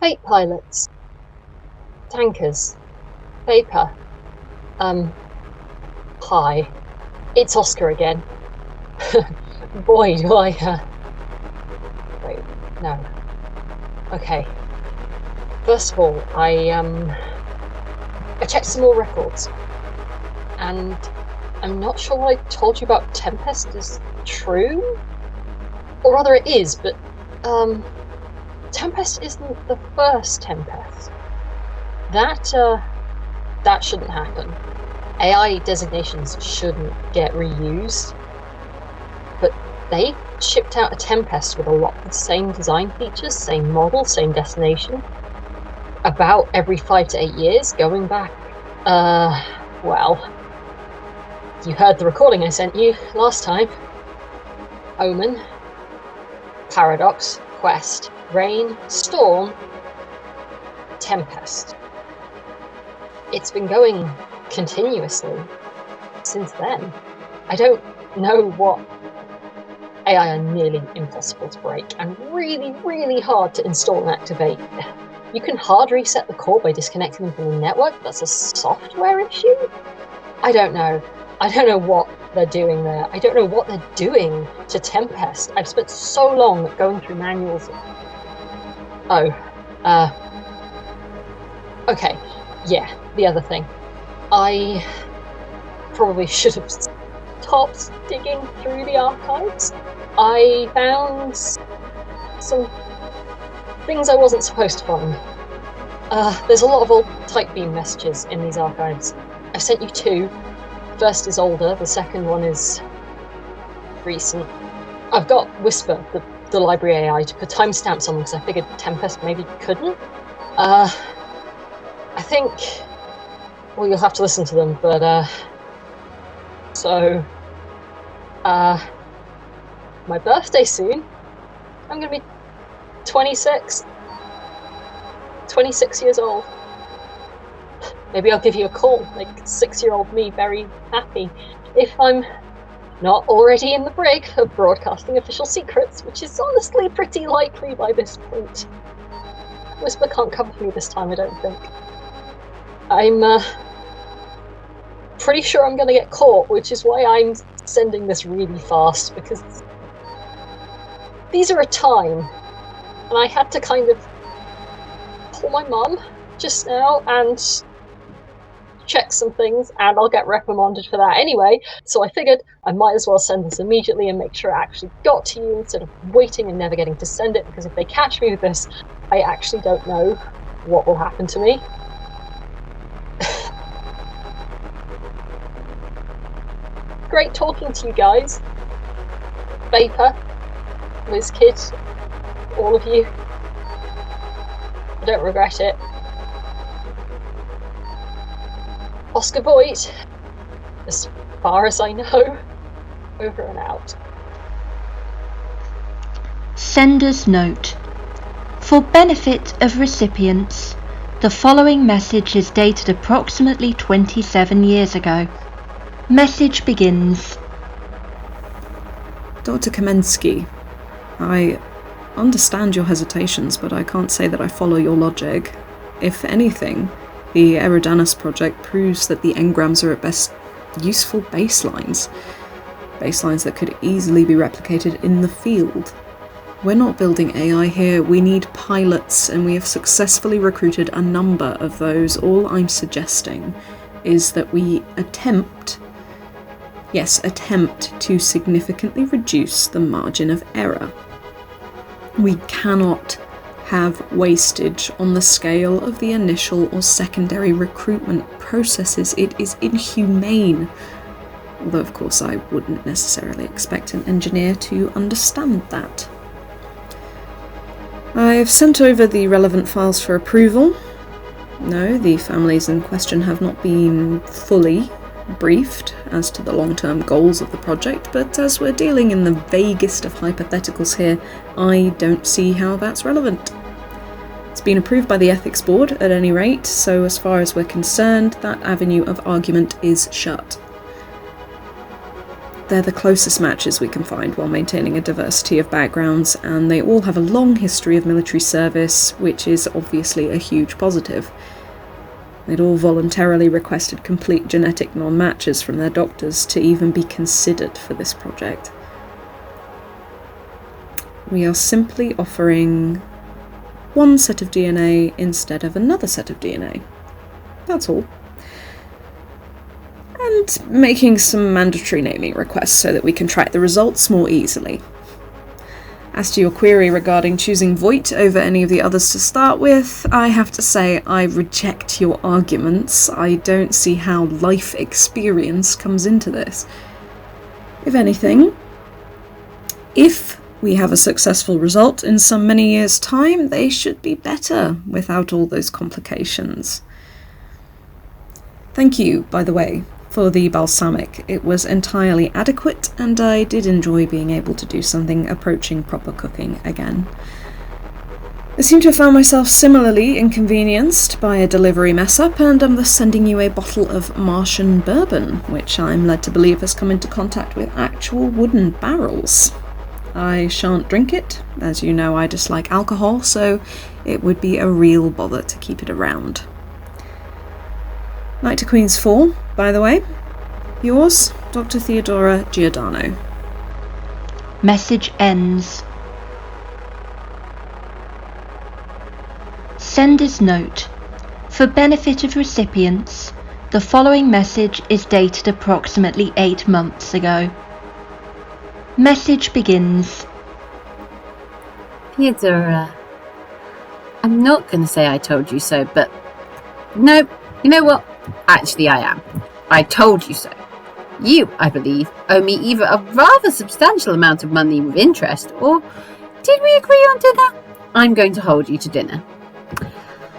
fate pilots, tankers, Vapor. Hi. It's Oscar again. Boy, do I, wait, no. Okay. First of all, I checked some more records, and I'm not sure what I told you about Tempest is true? Or rather it is, but, Tempest isn't the first Tempest. That shouldn't happen. AI designations shouldn't get reused. But they shipped out a Tempest with a lot of the same design features, same model, same destination, about every 5 to 8 years, going back, well, you heard the recording I sent you last time. Omen, Paradox, Quest, Rain, Storm, Tempest. It's been going continuously since then. I don't know what. AI are nearly impossible to break and really, really hard to install and activate. You can hard reset the core by disconnecting them from the network. That's a software issue? I don't know. I don't know what they're doing there. I don't know what they're doing to Tempest. I've spent so long going through manuals. Okay. Yeah, the other thing. I probably should have stopped digging through the archives. I found some things I wasn't supposed to find. There's a lot of old Typebeam messages in these archives. I've sent you 2. First is older, the second one is recent. I've got Whisper, the library AI, to put timestamps on them because I figured Tempest maybe couldn't. I think, well, you'll have to listen to them, but, my birthday soon. I'm gonna be 26 years old. Maybe I'll give you a call, make 6-year-old me very happy, if I'm not already in the brig of broadcasting official secrets, which is honestly pretty likely by this point. Whisper can't cover for me this time, I don't think. I'm pretty sure I'm gonna get caught, which is why I'm sending this really fast, because these are a time, and I had to kind of call my mum just now and check some things, and I'll get reprimanded for that anyway, so I figured I might as well send this immediately and make sure it actually got to you instead of waiting and never getting to send it, because if they catch me with this, I actually don't know what will happen to me. Great talking to you guys. Vapor, WizKid, all of you. I don't regret it. Oscar Voight, as far as I know, over and out. Sender's note. For benefit of recipients, the following message is dated approximately 27 years ago. Message begins. Dr. Kamensky, I understand your hesitations, but I can't say that I follow your logic. If anything, the Eridanus project proves that the engrams are at best useful baselines. Baselines that could easily be replicated in the field. We're not building AI here, we need pilots, and we have successfully recruited a number of those. All I'm suggesting is that we attempt to significantly reduce the margin of error. We cannot have wastage on the scale of the initial or secondary recruitment processes. It is inhumane. Although, of course, I wouldn't necessarily expect an engineer to understand that. I've sent over the relevant files for approval. No, the families in question have not been fully briefed as to the long-term goals of the project, but as we're dealing in the vaguest of hypotheticals here, I don't see how that's relevant. It's been approved by the Ethics Board at any rate, so as far as we're concerned, that avenue of argument is shut. they're the closest matches we can find while maintaining a diversity of backgrounds, and they all have a long history of military service, which is obviously a huge positive. They'd all voluntarily requested complete genetic non-matches from their doctors to even be considered for this project. We are simply offering one set of DNA instead of another set of DNA. That's all. And making some mandatory naming requests so that we can track the results more easily. As to your query regarding choosing Voight over any of the others to start with, I have to say I reject your arguments. I don't see how life experience comes into this. If anything, if we have a successful result in some many years' time, they should be better without all those complications. Thank you, by the way, for the balsamic. It was entirely adequate, and I did enjoy being able to do something approaching proper cooking again. I seem to have found myself similarly inconvenienced by a delivery mess-up, and I'm thus sending you a bottle of Martian bourbon, which I'm led to believe has come into contact with actual wooden barrels. I shan't drink it, as you know I dislike alcohol, so it would be a real bother to keep it around. Knight to Queen's 4, by the way. Yours, Dr. Theodora Giordano. Message ends. Sender's note. For benefit of recipients, the following message is dated approximately 8 months ago. Message begins. Theodora, I'm not going to say I told you so, but no, you know what? Actually, I am. I told you so. You, I believe, owe me either a rather substantial amount of money with interest, or did we agree on dinner? I'm going to hold you to dinner.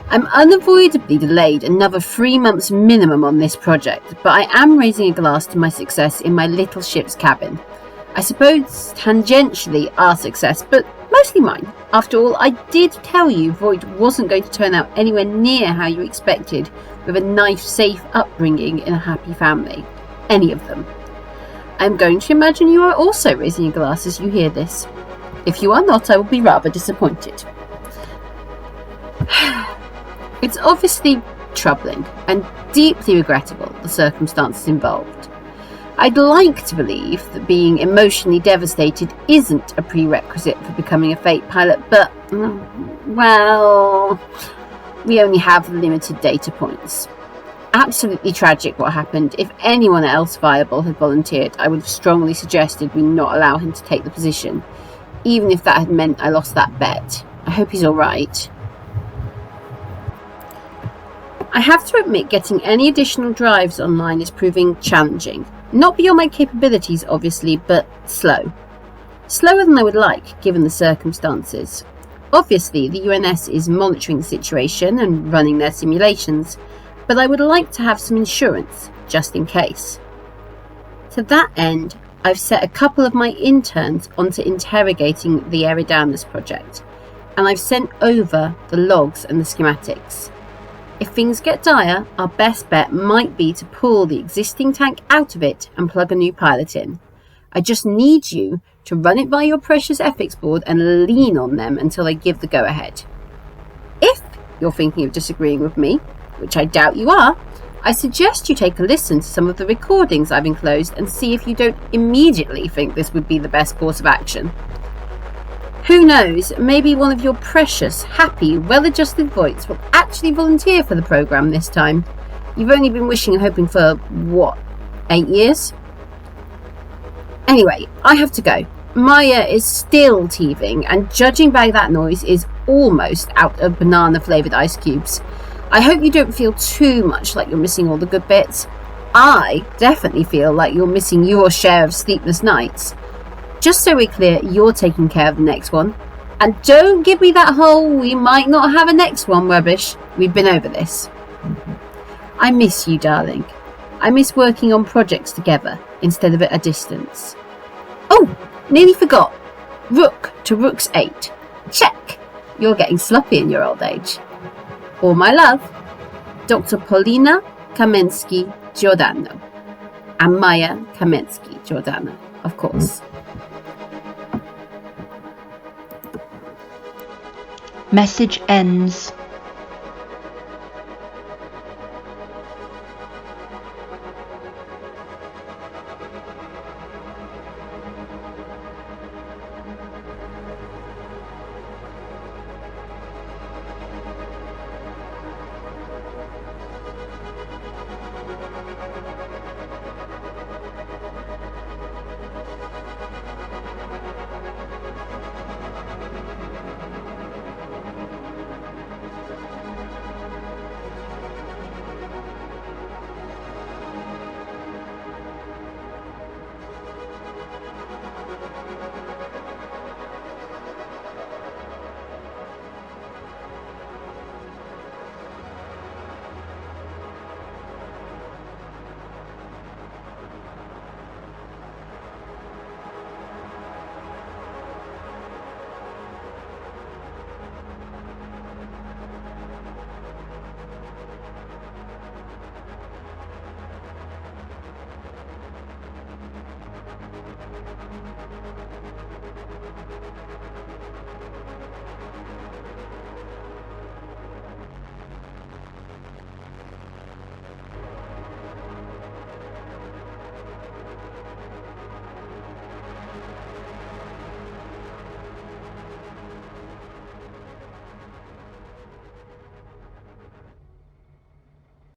I'm unavoidably delayed another 3 months minimum on this project, but I am raising a glass to my success in my little ship's cabin. I suppose tangentially our success, but mostly mine. After all, I did tell you Voight wasn't going to turn out anywhere near how you expected, with a nice, safe upbringing in a happy family. Any of them. I'm going to imagine you are also raising a glass as you hear this. If you are not, I will be rather disappointed. It's obviously troubling and deeply regrettable, the circumstances involved. I'd like to believe that being emotionally devastated isn't a prerequisite for becoming a fate pilot, but, well, we only have limited data points. Absolutely tragic what happened. If anyone else viable had volunteered, I would have strongly suggested we not allow him to take the position, even if that had meant I lost that bet. I hope he's alright. I have to admit getting any additional drives online is proving challenging. Not beyond my capabilities, obviously, but slow. Slower than I would like, given the circumstances. Obviously, the UNS is monitoring the situation and running their simulations, but I would like to have some insurance, just in case. To that end, I've set a couple of my interns onto interrogating the Eridanus project, and I've sent over the logs and the schematics. If things get dire, our best bet might be to pull the existing tank out of it and plug a new pilot in. I just need you to run it by your precious ethics board and lean on them until they give the go-ahead. If you're thinking of disagreeing with me, which I doubt you are, I suggest you take a listen to some of the recordings I've enclosed and see if you don't immediately think this would be the best course of action. Who knows, maybe one of your precious, happy, well-adjusted Voights will actually volunteer for the programme this time. You've only been wishing and hoping for, 8 years? Anyway, I have to go. Maya is still teething, and judging by that noise is almost out of banana-flavoured ice cubes. I hope you don't feel too much like you're missing all the good bits. I definitely feel like you're missing your share of sleepless nights. Just so we're clear, you're taking care of the next one. And don't give me that whole "we might not have a next one" rubbish. We've been over this. I miss you, darling. I miss working on projects together instead of at a distance. Oh, nearly forgot. Rook to Rook's 8. Check. You're getting sloppy in your old age. All my love, Dr. Paulina Kamensky Giordano and Maya Kamensky Giordano. of course. Message ends.